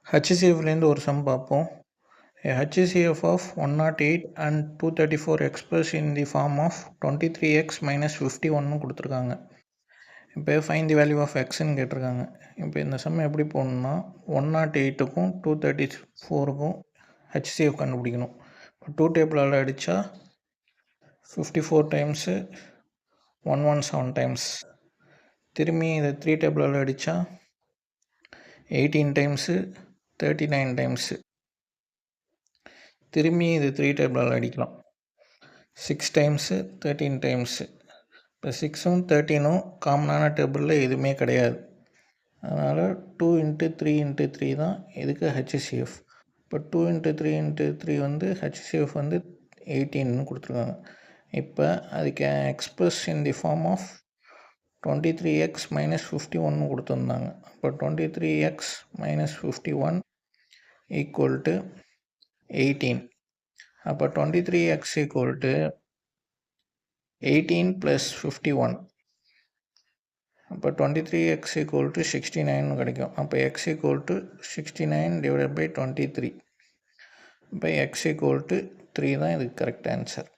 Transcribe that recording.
HCFலேருந்து ஒரு சம் பார்ப்போம். A HCF of 108 and 234 expressed in the form of 23x minus 51 கொடுத்துருக்காங்க. இப்போ ஃபைண்ட் தி வேல்யூ ஆஃப் எக்ஸ்ன்னு கேட்டிருக்காங்க. இப்போ இந்த சம் எப்படி போகணுன்னா 108க்கும் 234க்கும் HCF கண்டுபிடிக்கணும். இப்போ 2 டேபிளால் அடித்தா 54 டைம்ஸு 117 டைம்ஸ். திரும்பி இதை 3 டேபிளால் அடித்தா 18 டைம்ஸு 39 டைம்ஸு. திரும்பி இது 3 டேபிளால் அடிக்கலாம் 6 டைம்ஸு 13 டைம்ஸு. இப்போ 6ம் 13ம் காமனான டேபிளில் எதுவுமே கிடையாது. அதனால் 2 × 3 × 3 தான் இதுக்கு HCF. இப்போ 2 × 3 × 3 வந்து HCF வந்து 18ன்னு கொடுத்துருக்காங்க. இப்போ அதுக்கு express in the form of 23x minus 51 கொடுத்துருந்தாங்க. இப்போ 23x minus 51 equal to 18. அப்போ 23x equal to 18 plus 51. அப்போ 23x equal to 69 கிடைக்கும். அப்போ x equal to 69 divided by 23. இப்போ x equal to 3 தான் இதுக்கு கரெக்ட் ஆன்சர்.